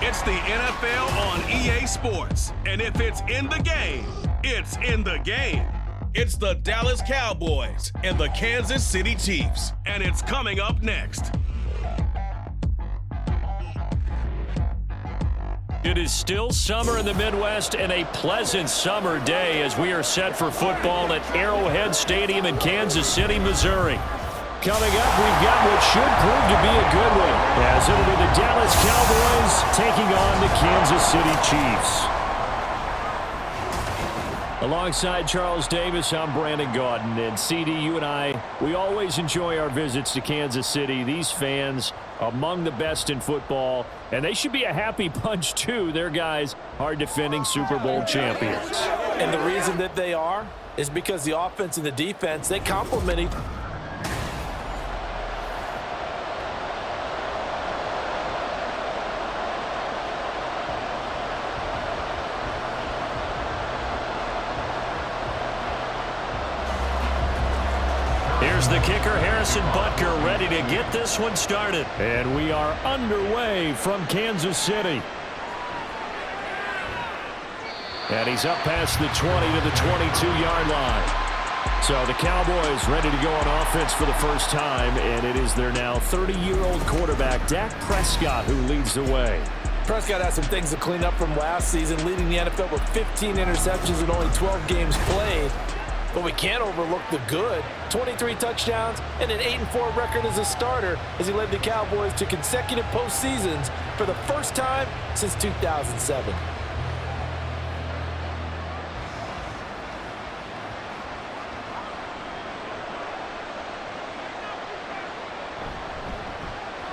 It's the NFL on EA Sports. And if it's in the game, it's in the game. It's the Dallas Cowboys and the Kansas City Chiefs. And it's coming up next. It is still summer in the Midwest and a pleasant summer day as we are set for football at Arrowhead Stadium in Kansas City, Missouri. Coming up, we've got what should prove to be a good one, as it'll be the Dallas Cowboys taking on the Kansas City Chiefs. Alongside Charles Davis, I'm Brandon Gaudin. And CD, you and I, we always enjoy our visits to Kansas City. These fans, among the best in football, and they should be a happy bunch too. Their guys are defending Super Bowl champions. And the reason that they are is because the offense and the defense, they complement each other. Here's the kicker, Harrison Butker, ready to get this one started. And we are underway from Kansas City. And he's up past the 20 to the 22-yard line. So the Cowboys ready to go on offense for the first time, and it is their now 30-year-old quarterback, Dak Prescott, who leads the way. Prescott has some things to clean up from last season, leading the NFL with 15 interceptions and only 12 games played. But we can't overlook the good. 23 touchdowns and an 8-4 record as a starter as he led the Cowboys to consecutive postseasons for the first time since 2007.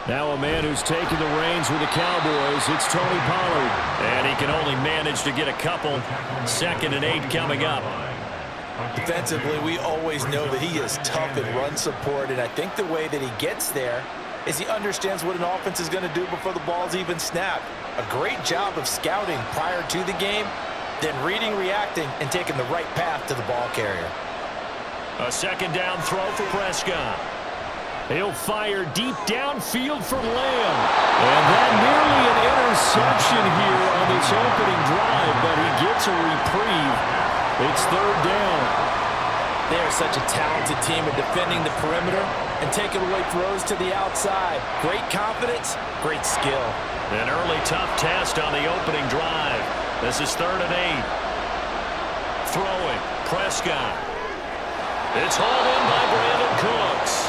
Now a man who's taken the reins with the Cowboys, it's Tony Pollard. And he can only manage to get a couple. 2nd and 8 coming up. Defensively, we always know that he is tough in run support, and I think the way that he gets there is he understands what an offense is going to do before the ball's even snapped. A great job of scouting prior to the game, then reading, reacting, and taking the right path to the ball carrier. A 2nd down throw for Prescott. He'll fire deep downfield for Lamb. And that nearly an interception here on this opening drive, but he gets a reprieve. It's 3rd down. They are such a talented team at defending the perimeter and taking away throws to the outside. Great confidence, great skill. An early tough test on the opening drive. This is 3rd and 8. Throwing, Prescott. It's hauled in by Brandon Cooks.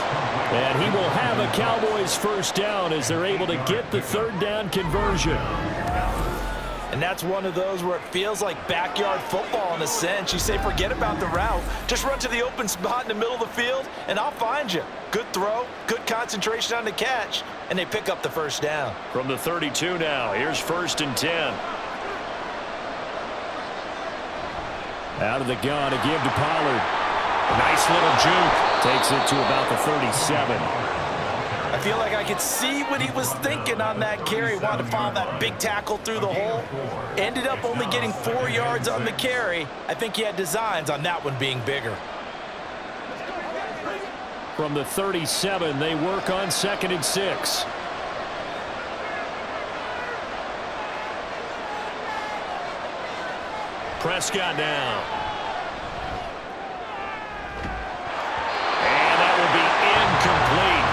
And he will have a Cowboys first down as they're able to get the 3rd down conversion. And that's one of those where it feels like backyard football in a sense. You say, forget about the route. Just run to the open spot in the middle of the field, and I'll find you. Good throw, good concentration on the catch, and they pick up the first down. From the 32 now, here's 1st and 10. Out of the gun, a give to Pollard. A nice little juke. Takes it to about the 37. I feel like I could see what he was thinking on that carry. Wanted to follow that big tackle through the hole. Ended up only getting 4 yards on the carry. I think he had designs on that one being bigger. From the 37, they work on 2nd and 6. Prescott now. And that will be incomplete.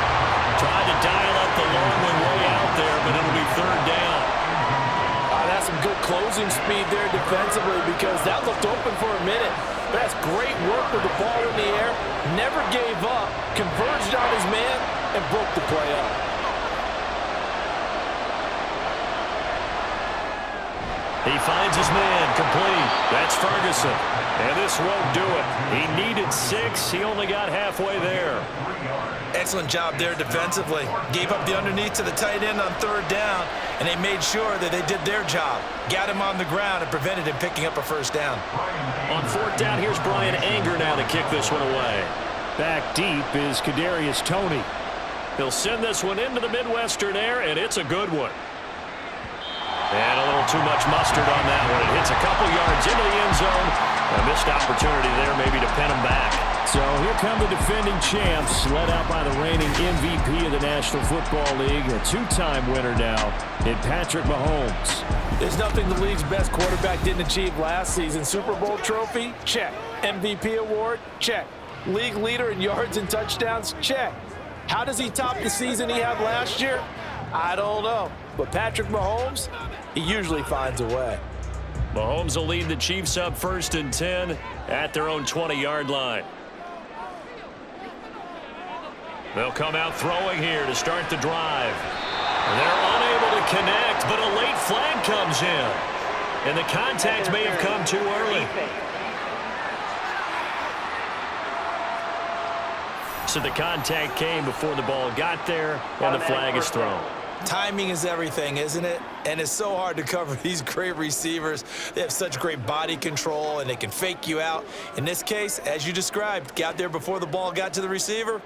Tried to dial up the long one way out there, but it'll be 3rd down. That's some good closing speed there defensively because that looked open for a minute. But that's great work with the ball in the air. Never gave up, converged on his man, and broke the play up. He finds his man, complete. That's Ferguson. And this won't do it. He needed 6. He only got halfway there. Excellent job there defensively. Gave up the underneath to the tight end on 3rd down, and they made sure that they did their job. Got him on the ground and prevented him picking up a first down. On 4th down, here's Brian Anger now to kick this one away. Back deep is Kadarius Toney. He'll send this one into the Midwestern air, and it's a good one. And a little too much mustard on that one. It hits a couple yards into the end zone. A missed opportunity there maybe to pin them back. So here come the defending champs, led out by the reigning MVP of the National Football League, a two-time winner now in Patrick Mahomes. There's nothing the league's best quarterback didn't achieve last season. Super Bowl trophy? Check. MVP award? Check. League leader in yards and touchdowns? Check. How does he top the season he had last year? I don't know. But Patrick Mahomes, he usually finds a way. Mahomes will lead the Chiefs up 1st and 10 at their own 20-yard line. They'll come out throwing here to start the drive. They're unable to connect, but a late flag comes in. And the contact may have come too early. So the contact came before the ball got there, and the flag is thrown. Timing is everything, isn't it? And it's so hard to cover these great receivers. They have such great body control, and they can fake you out. In this case, as you described, got there before the ball got to the receiver.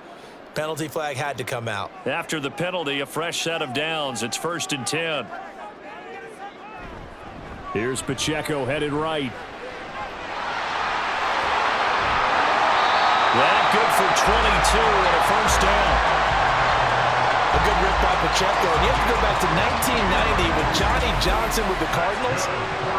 Penalty flag had to come out. After the penalty, a fresh set of downs. It's 1st and 10. Here's Pacheco headed right. That good for 22 and a first down. A good rip by Pacheco. And you have to go back to 1990 with Johnny Johnson with the Cardinals.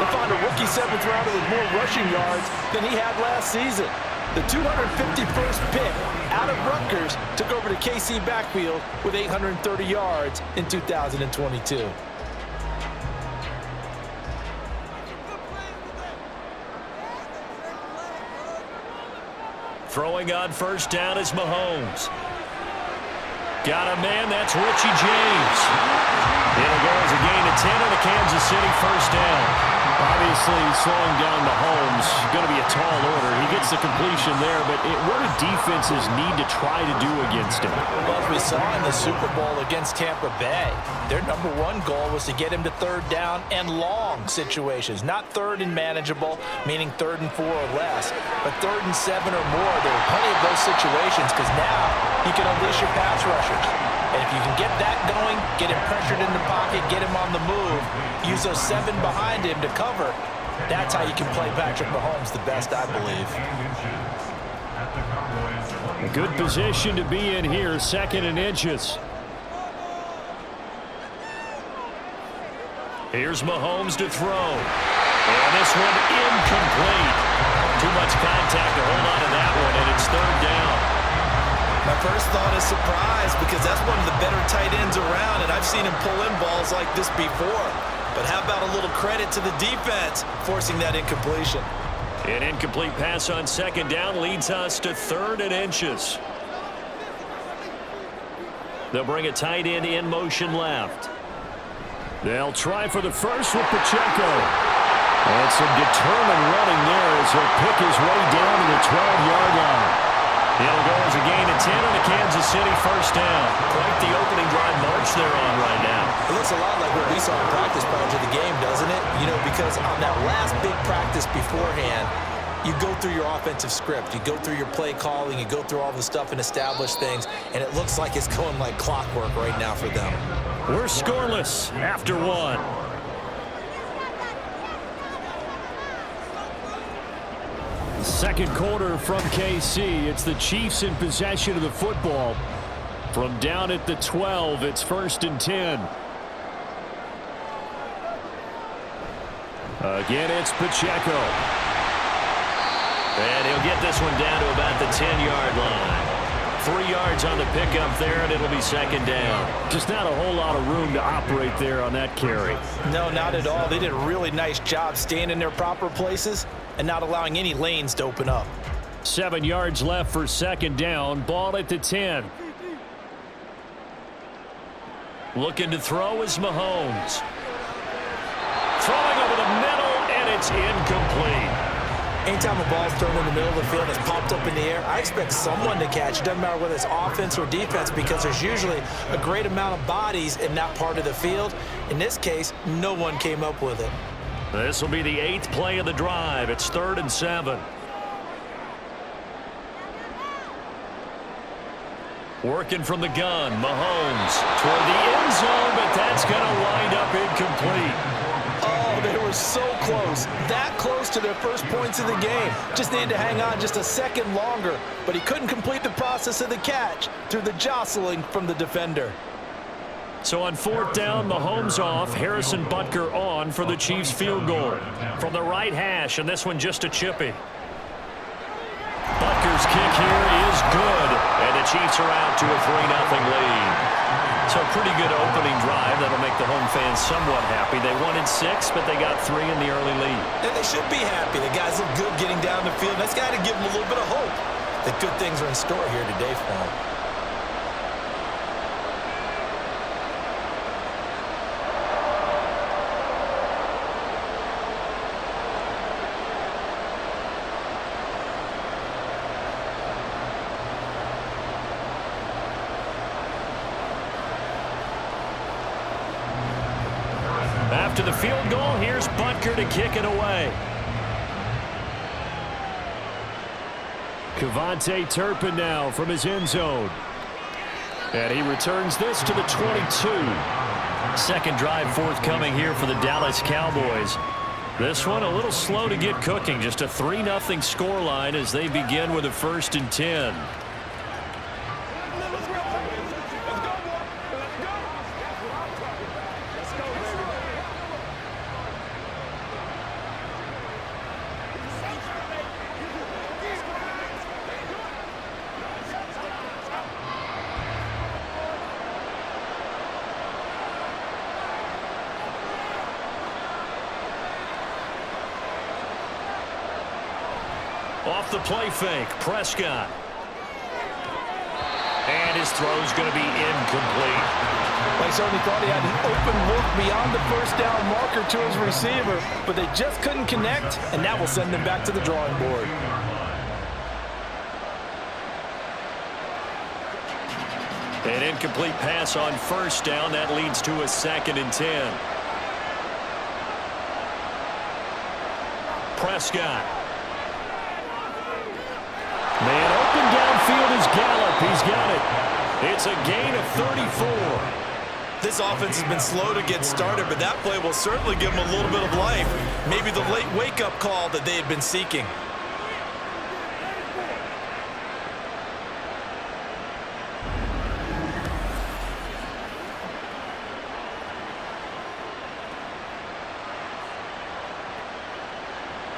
They found a rookie 7th rounder with more rushing yards than he had last season. The 251st pick out of Rutgers took over the KC backfield with 830 yards in 2022. Throwing on first down is Mahomes. Got a man, that's Richie James. It'll go as a gain of 10 on the Kansas City first down. Obviously, slowing down Mahomes is going to be a tall order. He gets the completion there, but what do defenses need to try to do against him? Well, as we saw in the Super Bowl against Tampa Bay, their #1 goal was to get him to 3rd down and long situations. Not 3rd and manageable, meaning 3rd and 4 or less, but 3rd and 7 or more. There are plenty of those situations because now you can unleash your pass rushers. And if you can get that going, get him pressured in the pocket, get him on the move, use those 7 behind him to cover, that's how you can play Patrick Mahomes the best, I believe. A good position to be in here, 2nd and inches. Here's Mahomes to throw. And this one incomplete. Too much contact to hold on to that one, and it's 3rd down. My first thought is surprise because that's one of the better tight ends around, and I've seen him pull in balls like this before. But how about a little credit to the defense forcing that incompletion? An incomplete pass on 2nd down leads us to 3rd and inches. They'll bring a tight end in motion left. They'll try for the first with Pacheco. And some determined running there as he'll pick his way down to the 12-yard line. It'll go as a gain of 10 on the Kansas City first down. Quite the opening drive march they're on right now. It looks a lot like what we saw in practice prior to the game, doesn't it? You know, because on that last big practice beforehand, you go through your offensive script. You go through your play calling. You go through all the stuff and establish things. And it looks like it's going like clockwork right now for them. We're scoreless after 1. Second quarter from KC. It's the Chiefs in possession of the football. From down at the 12, it's 1st and 10. Again, it's Pacheco. And he'll get this one down to about the 10-yard line. 3 yards on the pickup there, and it'll be 2nd down. Just not a whole lot of room to operate there on that carry. No, not at all. They did a really nice job staying in their proper places and not allowing any lanes to open up. 7 yards left for 2nd down. Ball at the 10. Looking to throw is Mahomes. Throwing over the middle, and it's incomplete. Anytime a ball's thrown in the middle of the field and it's popped up in the air, I expect someone to catch. It doesn't matter whether it's offense or defense because there's usually a great amount of bodies in that part of the field. In this case, no one came up with it. This will be the 8th play of the drive. It's 3rd and 7. Working from the gun, Mahomes toward the end zone, but that's going to wind up incomplete. they were so close, that close to their first points of the game. Just needed to hang on just a second longer, but he couldn't complete the process of the catch through the jostling from the defender. So on fourth down, Mahomes off, Harrison Butker on for the Chiefs field goal. From the right hash, and this one just a chippy. Butker's kick here is good, and the Chiefs are out to a 3-0 lead. So a pretty good opening drive. That'll make the home fans somewhat happy. They wanted 6, but they got 3 in the early lead. And they should be happy. The guys look good getting down the field. That's got to give them a little bit of hope that good things are in store here today for them. After the field goal, here's Butker to kick it away. Kevontae Turpin now from his end zone. And he returns this to the 22. Second drive forthcoming here for the Dallas Cowboys. This one a little slow to get cooking. Just a 3-0 scoreline as they begin with a 1st and 10. Off the play fake, Prescott. And his throw's going to be incomplete. They certainly thought he had an open look beyond the first down marker to his receiver, but they just couldn't connect, and that will send them back to the drawing board. An incomplete pass on first down. That leads to a 2nd and 10. Prescott. Man open downfield is Gallup. He's got it. It's a gain of 34. This offense has been slow to get started, but that play will certainly give them a little bit of life. Maybe the late wake-up call that they had been seeking.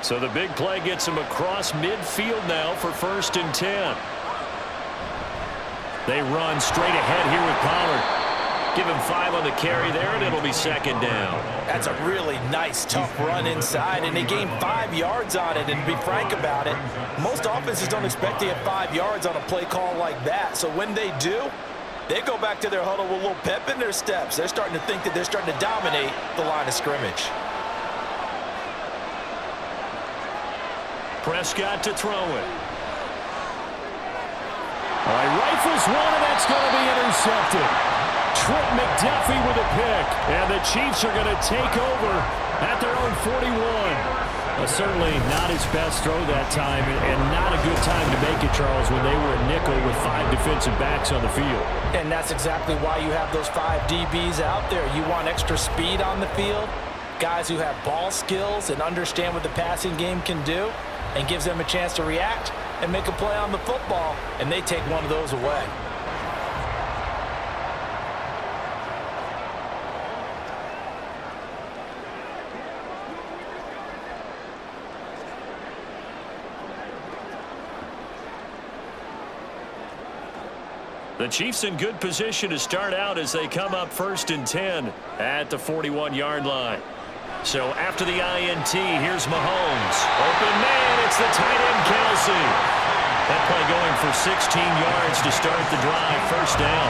So the big play gets him across midfield now for 1st and 10. They run straight ahead here with Pollard. Give him 5 on the carry there, and it'll be 2nd down. That's a really nice, tough run inside, and they gained 5 yards on it. And to be frank about it, most offenses don't expect to get 5 yards on a play call like that. So when they do, they go back to their huddle with a little pep in their steps. They're starting to think that they're starting to dominate the line of scrimmage. Prescott to throw it. All right, rifles one, and that's going to be intercepted. Trent McDuffie with a pick, and the Chiefs are going to take over at their own 41. Certainly not his best throw that time, and not a good time to make it, Charles, when they were a nickel with 5 defensive backs on the field. And that's exactly why you have those 5 DBs out there. You want extra speed on the field, guys who have ball skills and understand what the passing game can do, and gives them a chance to react and make a play on the football, and they take one of those away. The Chiefs in good position to start out as they come up 1st and 10 at the 41-yard line. So after the INT, here's Mahomes. Open man, it's the tight end, Kelsey. That play going for 16 yards to start the drive, 1st down.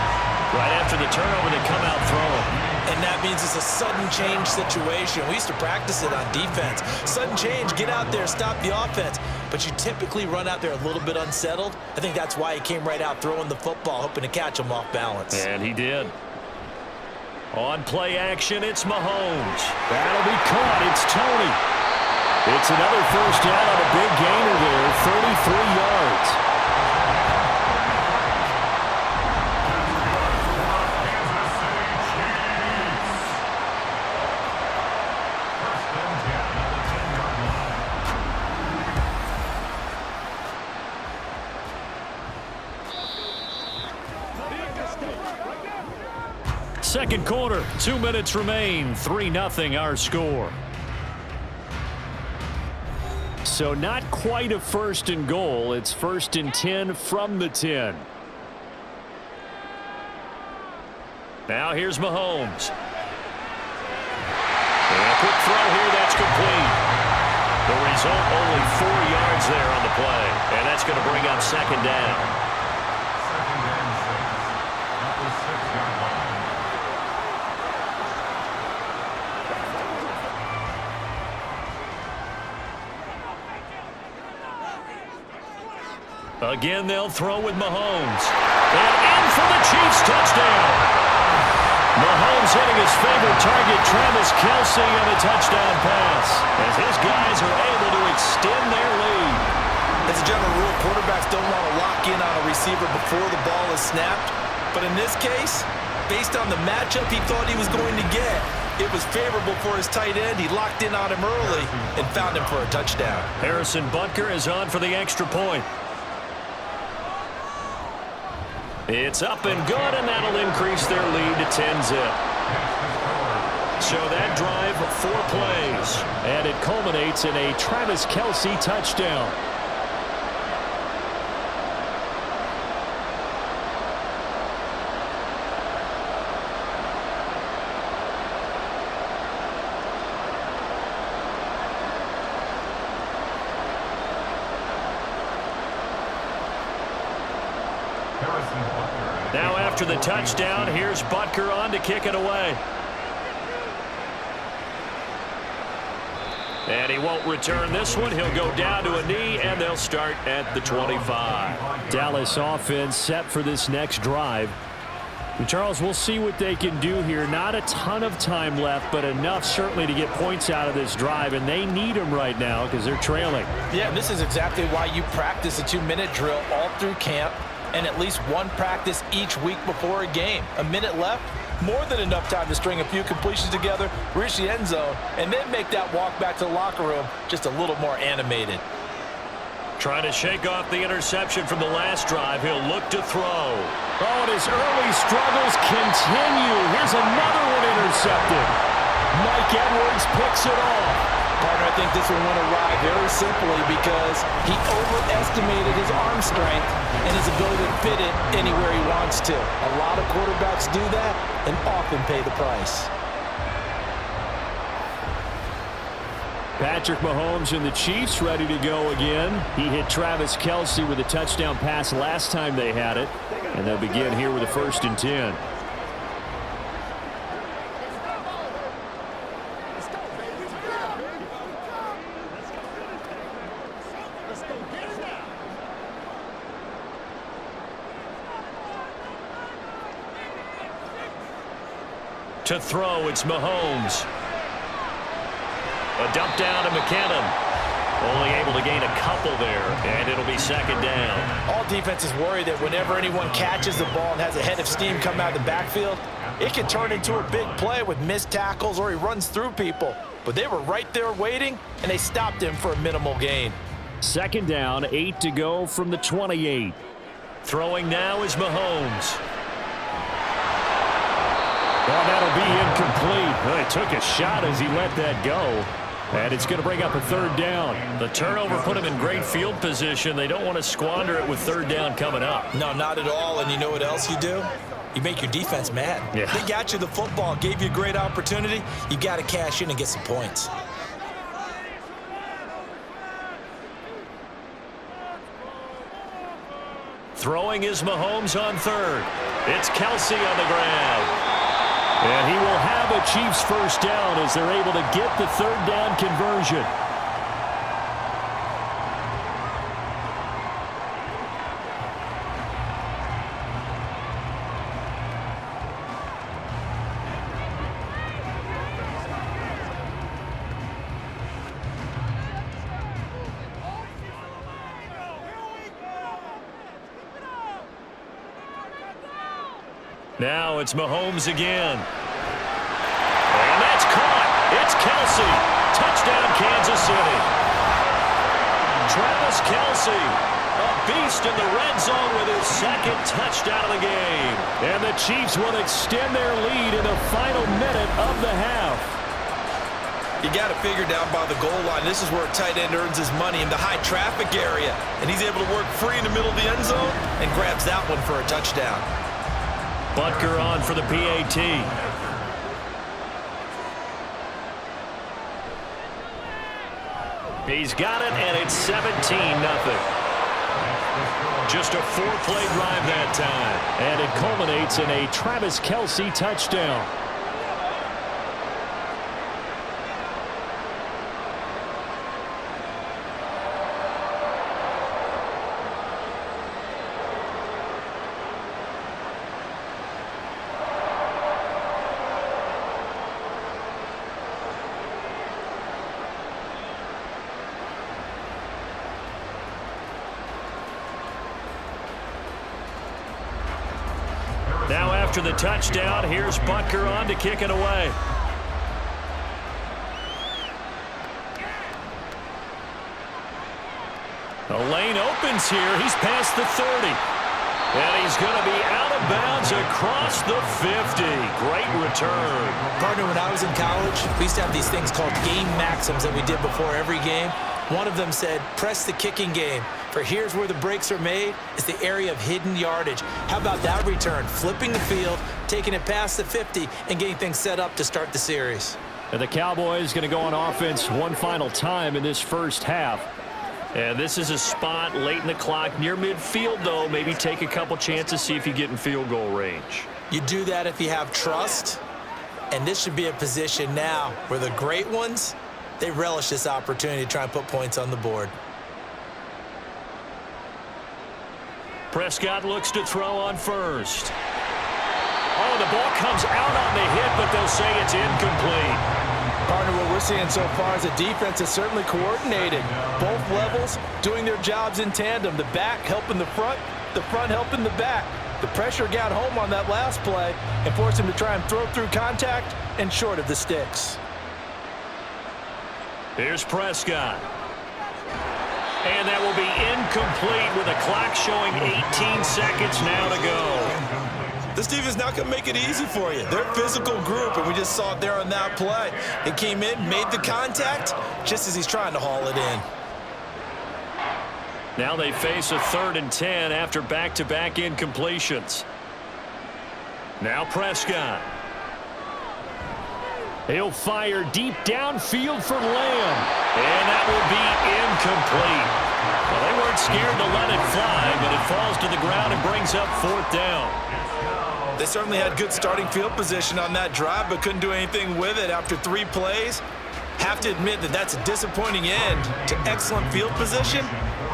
Right after the turnover, they come out throwing. And that means it's a sudden change situation. We used to practice it on defense. Sudden change, get out there, stop the offense. But you typically run out there a little bit unsettled. I think that's why he came right out throwing the football, hoping to catch him off balance. And he did. On play action, it's Mahomes. That'll be caught. It's Tony. It's another 1st down on a big gainer there, 33 yards. second quarter. 2 minutes remain. 3-0 our score. So not quite a first and goal. It's 1st and 10 from the 10. Now here's Mahomes. And a quick throw here. That's complete. The result, only 4 yards there on the play. And that's going to bring up 2nd down. Again, they'll throw with Mahomes. And in for the Chiefs touchdown. Mahomes hitting his favorite target, Travis Kelce, on a touchdown pass, as his guys are able to extend their lead. As a general rule, quarterbacks don't want to lock in on a receiver before the ball is snapped. But in this case, based on the matchup he thought he was going to get, it was favorable for his tight end. He locked in on him early and found him for a touchdown. Harrison Butker is on for the extra point. It's up and good, and that'll increase their lead to 10-zip. So that drive, 4 plays, and it culminates in a Travis Kelce touchdown. Now after the touchdown, here's Butker on to kick it away. And he won't return this one. He'll go down to a knee, and they'll start at the 25. Dallas offense set for this next drive. And Charles, we'll see what they can do here. Not a ton of time left, but enough certainly to get points out of this drive, and they need them right now because they're trailing. Yeah, and this is exactly why you practice a 2-minute drill all through camp, and at least one practice each week before a game. A minute left, more than enough time to string a few completions together, reach the end zone, and then make that walk back to the locker room just a little more animated. Trying to shake off the interception from the last drive. He'll look to throw. Oh, and his early struggles continue. Here's another one intercepted. Mike Edwards picks it off. Partner, I think this one went awry very simply because he overestimated his arm strength and his ability to fit it anywhere he wants to. A lot of quarterbacks do that and often pay the price. Patrick Mahomes and the Chiefs ready to go again. He hit Travis Kelce with a touchdown pass last time they had it. And they'll begin here with a 1st and 10. To throw, it's Mahomes. A dump down to McKinnon. Only able to gain a couple there, and it'll be 2nd down. All defenses worry that whenever anyone catches the ball and has a head of steam come out of the backfield, it can turn into a big play with missed tackles or he runs through people. But they were right there waiting, and they stopped him for a minimal gain. 2nd down, 8 to go from the 28. Throwing now is Mahomes. Well, that'll be incomplete. Well, he took a shot as he let that go. And it's going to bring up a 3rd down. The turnover put him in great field position. They don't want to squander it with 3rd down coming up. No, not at all. And you know what else you do? You make your defense mad. Yeah. They got you the football, gave you a great opportunity. You got to cash in and get some points. Throwing is Mahomes on 3rd. It's Kelce on the ground. And he will have a Chiefs 1st down as they're able to get the 3rd down conversion. Now it's Mahomes again. And that's caught. It's Kelce. Touchdown, Kansas City. Travis Kelce A beast in the red zone with his second touchdown of the game. And the Chiefs will extend their lead in the final minute of the half. You got to figure down by the goal line. This is where a tight end earns his money, in the high traffic area. And he's able to work free in the middle of the end zone and grabs that one for a touchdown. Butker on for the PAT. He's got it, and it's 17-0. Just a 4-play drive that time. And it culminates in a Travis Kelce touchdown. Now after the touchdown, here's Butker on to kick it away. The lane opens here. He's past the 30. And he's going to be out of bounds across the 50. Great return. Partner, when I was in college, we used to have these things called game maxims that we did before every game. One of them said, press the kicking game. For here's where the breaks are made, is the area of hidden yardage. How about that return? Flipping the field, taking it past the 50, and getting things set up to start the series. And the Cowboys going to go on offense one final time in this first half. And this is a spot late in the clock near midfield, though. Maybe take a couple chances, see if you get in field goal range. You do that if you have trust. And this should be a position now where the great ones, they relish this opportunity to try and put points on the board. Prescott looks to throw on first. Oh, the ball comes out on the hit, but they'll say it's incomplete. Partner, what we're seeing so far is the defense is certainly coordinated. Both levels doing their jobs in tandem. The back helping the front helping the back. The pressure got home on that last play and forced him to try and throw through contact and short of the sticks. Here's Prescott. And that will be incomplete with the clock showing 18 seconds now to go. This defense not going to make it easy for you. They're a physical group, and we just saw it there on that play. It came in, made the contact, just as he's trying to haul it in. Now they face a 3rd and 10 after back-to-back incompletions. Now Prescott. He'll fire deep downfield for Lamb. And that will be incomplete. Well, they weren't scared to let it fly, but it falls to the ground and brings up 4th down. They certainly had good starting field position on that drive, but couldn't do anything with it after 3 plays. Have to admit that that's a disappointing end to excellent field position.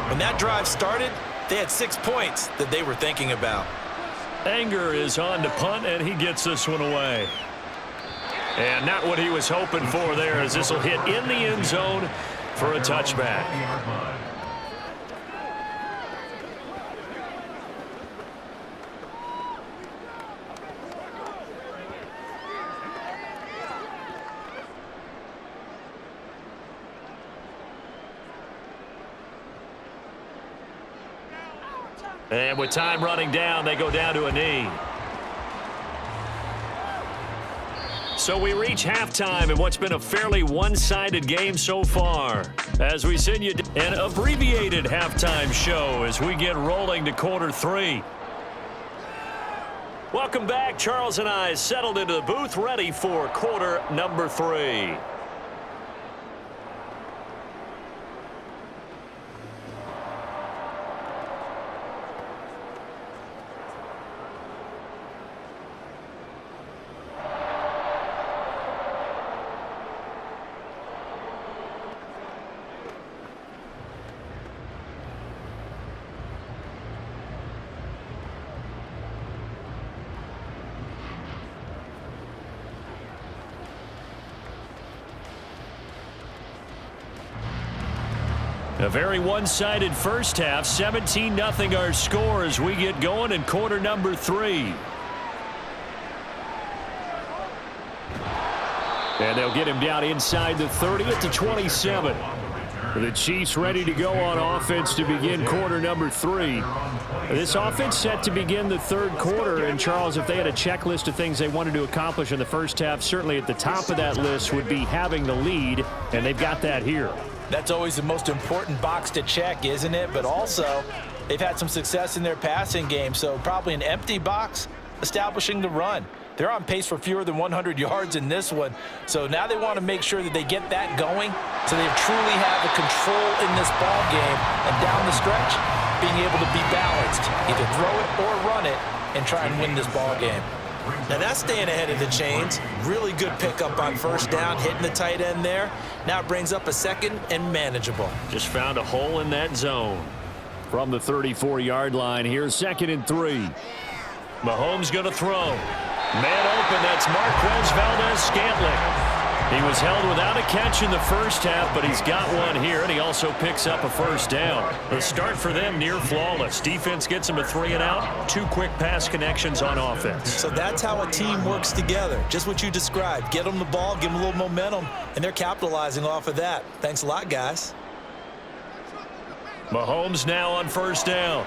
When that drive started, they had 6 points that they were thinking about. Anger is on to punt, and he gets this one away. And not what he was hoping for there, as this will hit in the end zone for a touchback. And with time running down, they go down to a knee. So we reach halftime in what's been a fairly one-sided game so far. As we send you an abbreviated halftime show as we get rolling to quarter 3. Welcome back. Charles and I settled into the booth ready for quarter number 3. A very one-sided first half. 17-0 our score as we get going in quarter number 3. And they'll get him down inside the 30 at the 27. The Chiefs ready to go on offense to begin quarter number 3. This offense set to begin the third quarter. And, Charles, if they had a checklist of things they wanted to accomplish in the first half, certainly at the top of that list would be having the lead, and they've got that here. That's always the most important box to check, isn't it? But also, they've had some success in their passing game, so probably an empty box establishing the run. They're on pace for fewer than 100 yards in this one. So now they want to make sure that they get that going so they truly have the control in this ball game. And down the stretch, being able to be balanced. Either throw it or run it and try and win this ball game. Now that's staying ahead of the chains. Really good pickup on first down, hitting the tight end there. Now it brings up a second and manageable. Just found a hole in that zone. From the 34-yard line, here's 2nd and 3. Mahomes going to throw. Man open, that's Marquez Valdez-Scantling. He was held without a catch in the first half, but he's got one here, and he also picks up a first down. The start for them near flawless. Defense gets them to 3 and out. 2 quick pass connections on offense. So that's how a team works together. Just what you described. Get them the ball, give them a little momentum, and they're capitalizing off of that. Thanks a lot, guys. Mahomes now on first down.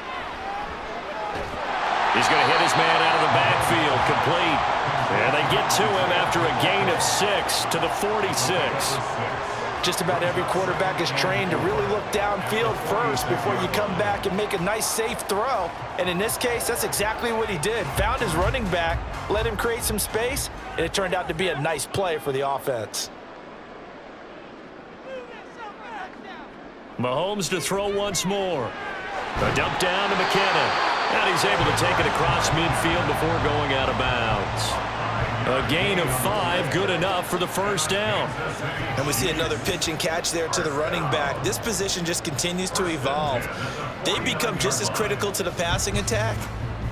He's going to hit his man out of the backfield, complete. And they get to him after a gain of 6 to the 46. Just about every quarterback is trained to really look downfield first before you come back and make a nice, safe throw. And in this case, that's exactly what he did. Found his running back, let him create some space, and it turned out to be a nice play for the offense. Mahomes to throw once more. A dump down to McKinnon. And he's able to take it across midfield before going out of bounds. A gain of 5, good enough for the first down. And we see another pitch and catch there to the running back. This position just continues to evolve. They become just as critical to the passing attack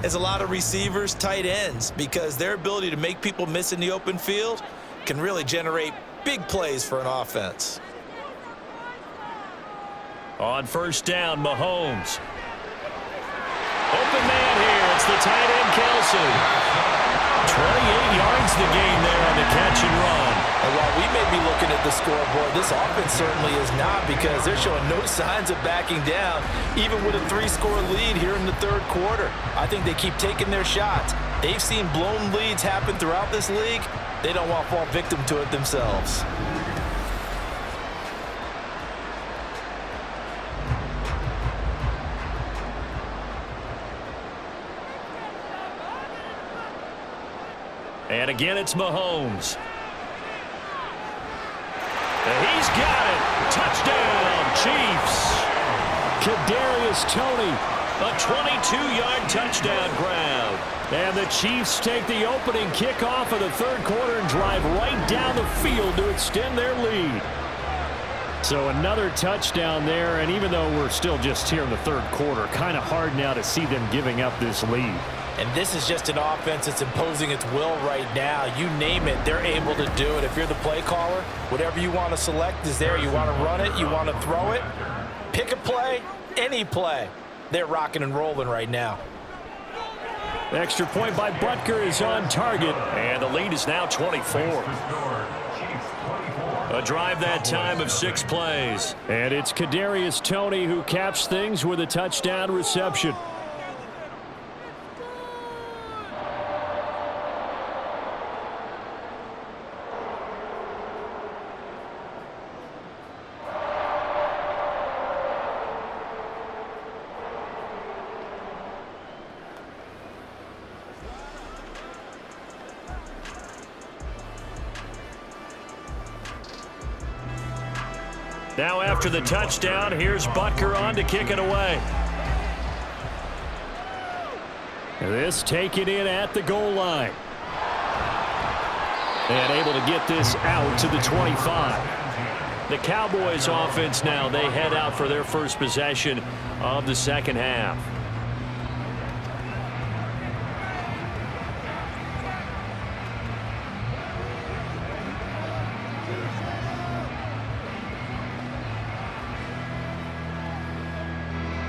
as a lot of receivers, tight ends, because their ability to make people miss in the open field can really generate big plays for an offense. On first down, Mahomes. Open man here. It's the tight end, Kelsey. 28 yards the gain there on the catch and run. And while we may be looking at the scoreboard, this offense certainly is not, because they're showing no signs of backing down, even with a 3-score lead here in the third quarter. I think they keep taking their shots. They've seen blown leads happen throughout this league. They don't want to fall victim to it themselves. And again, it's Mahomes. And he's got it. Touchdown, Chiefs. Kadarius Toney. A 22-yard touchdown grab. And the Chiefs take the opening kickoff of the third quarter and drive right down the field to extend their lead. So another touchdown there, and even though we're still just here in the third quarter, kind of hard now to see them giving up this lead. And this is just an offense that's imposing its will right now. You name it, they're able to do it. If you're the play caller, whatever you want to select is there. You want to run it, you want to throw it. Pick a play, any play. They're rocking and rolling right now. Extra point by Butker is on target. And the lead is now 24. A drive that time of 6 plays. And it's Kadarius Toney who caps things with a touchdown reception. Now after the touchdown, here's Butker on to kick it away. This taken in at the goal line. And able to get this out to the 25. The Cowboys offense now, they head out for their first possession of the second half.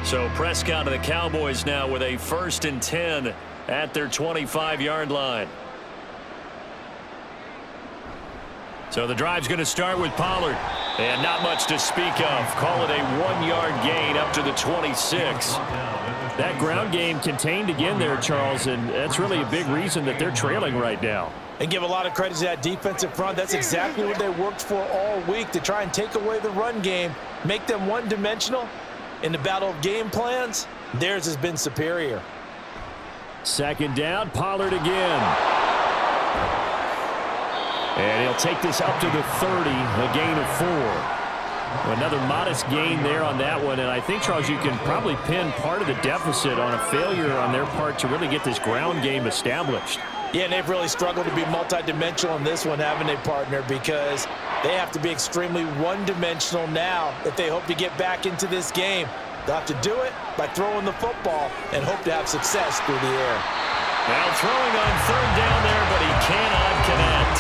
So Prescott and the Cowboys now with a 1st and 10 at their 25-yard line. So the drive's going to start with Pollard. And not much to speak of. Call it a 1-yard gain up to the 26. That ground game contained again there, Charles, and that's really a big reason that they're trailing right now. And give a lot of credit to that defensive front. That's exactly what they worked for all week, to try and take away the run game, make them one-dimensional. In the battle of game plans, theirs has been superior. Second down, Pollard again. And he'll take this up to the 30, a gain of 4. Another modest gain there on that one, and I think, Charles, you can probably pin part of the deficit on a failure on their part to really get this ground game established. Yeah, and they've really struggled to be multidimensional in this one, haven't they, partner? Because they have to be extremely one-dimensional now if they hope to get back into this game. They'll have to do it by throwing the football and hope to have success through the air. Now throwing on third down there, but he cannot connect.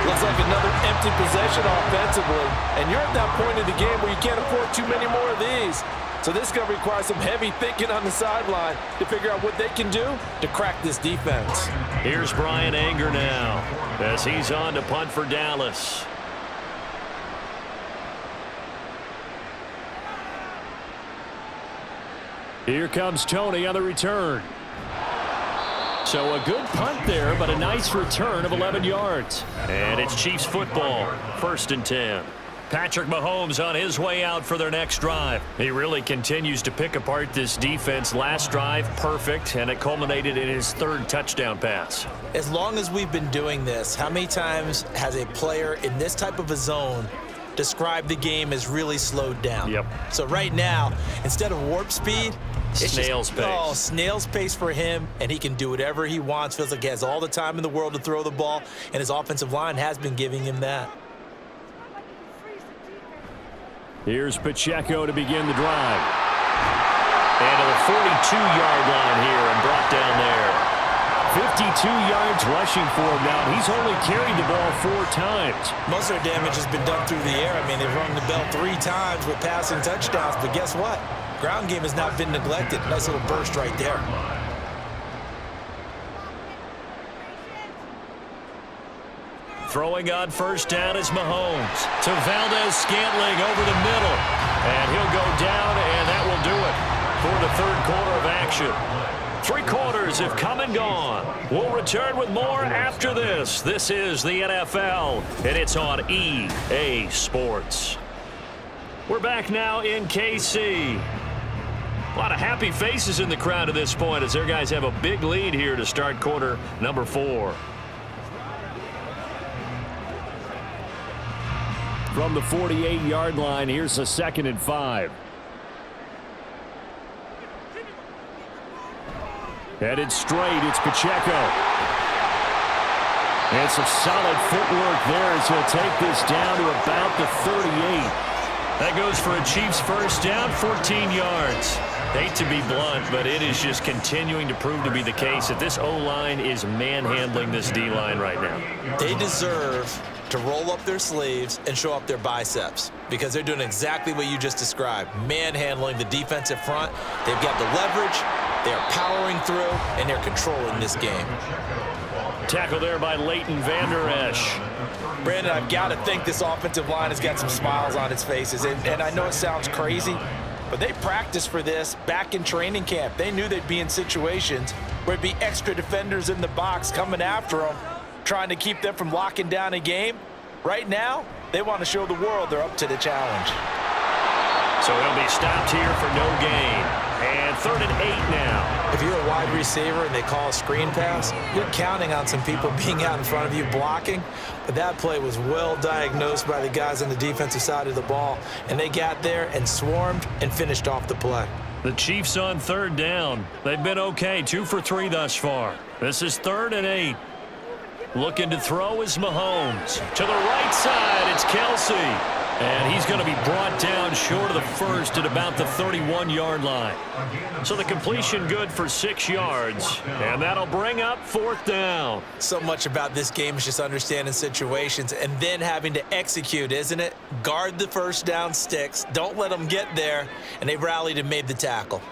Looks like another empty possession offensively. And you're at that point in the game where you can't afford too many more of these. So this is going to require some heavy thinking on the sideline to figure out what they can do to crack this defense. Here's Brian Anger now as he's on to punt for Dallas. Here comes Tony on the return. So a good punt there, but a nice return of 11 yards. And it's Chiefs football, 1st and 10. Patrick Mahomes on his way out for their next drive. He really continues to pick apart this defense. Last drive, perfect, and it culminated in his 3rd touchdown pass. As long as we've been doing this, how many times has a player in this type of a zone described the game as really slowed down? Yep. So right now, instead of warp speed, it's snail's pace. Oh, snail's pace for him, and he can do whatever he wants. Feels like he has all the time in the world to throw the ball, and his offensive line has been giving him that. Here's Pacheco to begin the drive. And to the 42-yard line here and brought down there. 52 yards rushing for him now. He's only carried the ball 4 times. Most of their damage has been done through the air. I mean, they've rung the bell 3 times with passing touchdowns, but guess what? Ground game has not been neglected. Nice little burst right there. Throwing on first down is Mahomes to Valdez-Scantling over the middle. And he'll go down, and that will do it for the 3rd quarter of action. 3 quarters have come and gone. We'll return with more after this. This is the NFL, and it's on EA Sports. We're back now in KC. A lot of happy faces in the crowd at this point as their guys have a big lead here to start quarter number 4. From the 48-yard line, here's a 2nd and 5. Headed straight, it's Pacheco. And some solid footwork there as he'll take this down to about the 38. That goes for a Chiefs first down, 14 yards. Hate to be blunt, but it is just continuing to prove to be the case that this O-line is manhandling this D-line right now. They deserve to roll up their sleeves and show up their biceps because they're doing exactly what you just described, manhandling the defensive front. They've got the leverage, they're powering through, and they're controlling this game. Tackle there by Leighton Vander Esch. Brandon, I've got to think this offensive line has got some smiles on its faces, and I know it sounds crazy, but they practiced for this back in training camp. They knew they'd be in situations where it'd be extra defenders in the box coming after them, trying to keep them from locking down a game. Right now, they want to show the world they're up to the challenge. So he'll be stopped here for no gain. And 3rd and 8 now. If you're a wide receiver and they call a screen pass, you're counting on some people being out in front of you blocking. But that play was well diagnosed by the guys on the defensive side of the ball. And they got there and swarmed and finished off the play. The Chiefs on 3rd down. They've been okay, 2 for 3 thus far. This is 3rd and 8. Looking to throw is Mahomes. To the right side, it's Kelsey. And he's going to be brought down short of the first at about the 31-yard line. So the completion good for 6 yards. And that'll bring up 4th down. So much about this game is just understanding situations and then having to execute, isn't it? Guard the first down sticks. Don't let them get there. And they rallied and made the tackle.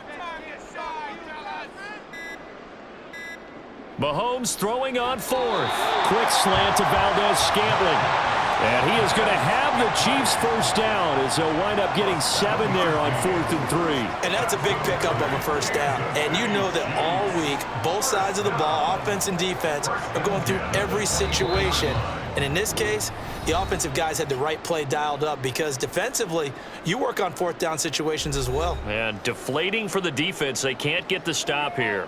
Mahomes throwing on 4th. Quick slant to Valdez-Scantling. And he is going to have the Chiefs first down as they'll wind up getting 7 there on 4th and 3. And that's a big pickup of a first down. And you know that all week, both sides of the ball, offense and defense, are going through every situation. And in this case, the offensive guys had the right play dialed up because defensively, you work on 4th down situations as well. And deflating for the defense. They can't get the stop here.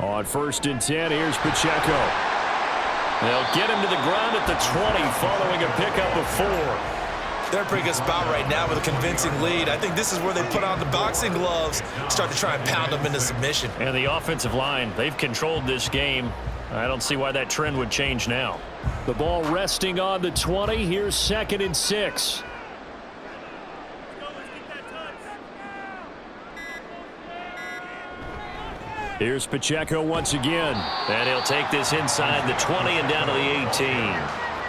On 1st and 10, here's Pacheco. They'll get him to the ground at the 20 following a pickup of 4. They're in a pretty good spot right now with a convincing lead. I think this is where they put on the boxing gloves, start to try and pound them into submission. And the offensive line, they've controlled this game. I don't see why that trend would change now. The ball resting on the 20. Here's 2nd and 6. Here's Pacheco once again. And he'll take this inside the 20 and down to the 18.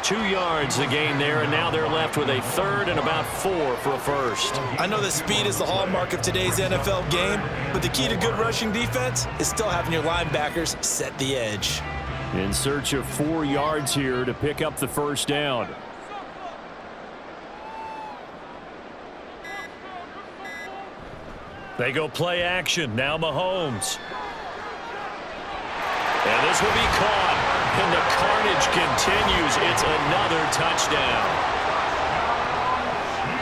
2 yards the gain there, and now they're left with a 3rd and about 4 for a first. I know that speed is the hallmark of today's NFL game, but the key to good rushing defense is still having your linebackers set the edge. In search of 4 yards here to pick up the first down. They go play action. Now Mahomes. And this will be caught. And the carnage continues. It's another touchdown.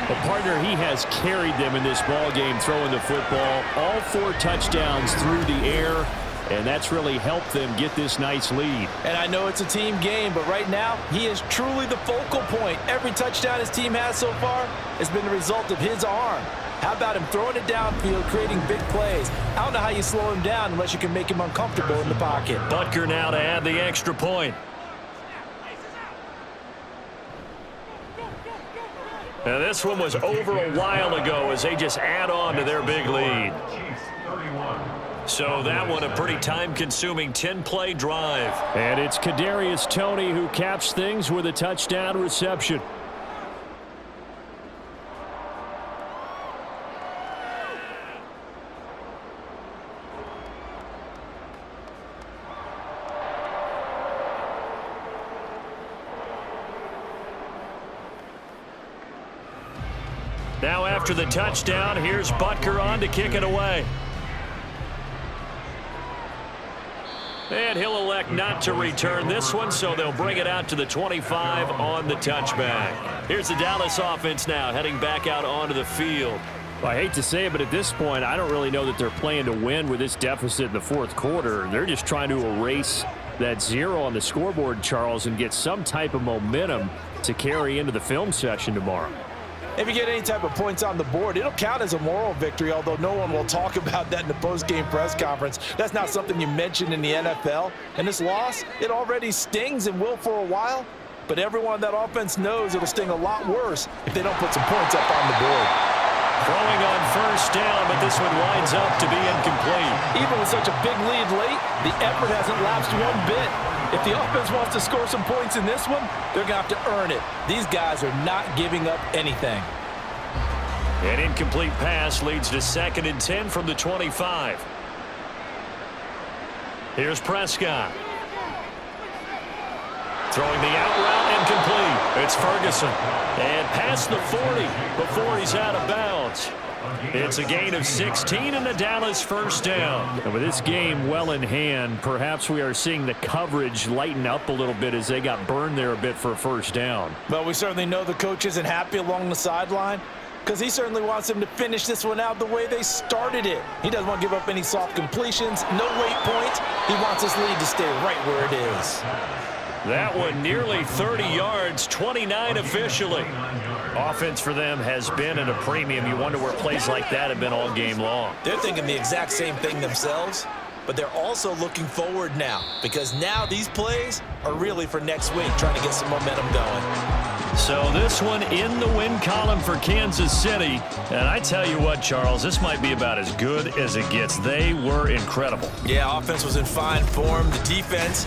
A partner, he has carried them in this ball game throwing the football. All 4 touchdowns through the air, and that's really helped them get this nice lead. And I know it's a team game, but right now, he is truly the focal point. Every touchdown his team has so far has been the result of his arm. How about him throwing it downfield, creating big plays? I don't know how you slow him down unless you can make him uncomfortable in the pocket. Butker now to add the extra point. Now this one was over a while ago as they just add on to their big lead. So that one a pretty time-consuming 10-play drive. And it's Kadarius Toney who caps things with a touchdown reception. Now after the touchdown, here's Butker on to kick it away. And he'll elect not to return this one, so they'll bring it out to the 25 on the touchback. Here's the Dallas offense now heading back out onto the field. Well, I hate to say it, but at this point, I don't really know that they're playing to win with this deficit in the 4th quarter. They're just trying to erase that 0 on the scoreboard, Charles, and get some type of momentum to carry into the film session tomorrow. If you get any type of points on the board, it'll count as a moral victory, although no one will talk about that in the post-game press conference. That's not something you mention in the NFL. And this loss, it already stings and will for a while, but everyone on that offense knows it'll sting a lot worse if they don't put some points up on the board. Throwing on first down, but this one winds up to be incomplete. Even with such a big lead late, the effort hasn't lapsed one bit. If the offense wants to score some points in this one, they're going to have to earn it. These guys are not giving up anything. An incomplete pass leads to 2nd and 10 from the 25. Here's Prescott. Throwing the out route incomplete. It's Ferguson. And past the 40 before he's out of bounds. It's a gain of 16 and a Dallas first down. And with this game well in hand, perhaps we are seeing the coverage lighten up a little bit as they got burned there a bit for a first down. But we certainly know the coach isn't happy along the sideline because he certainly wants them to finish this one out the way they started it. He doesn't want to give up any soft completions, no late points. He wants his lead to stay right where it is. That one nearly 30 yards, 29 officially. Offense for them has been at a premium. You wonder where plays like that have been all game long. They're thinking the exact same thing themselves, but they're also looking forward now because now these plays are really for next week, trying to get some momentum going. So this one in the win column for Kansas City. And I tell you what, Charles, this might be about as good as it gets. They were incredible. Yeah, offense was in fine form. The defense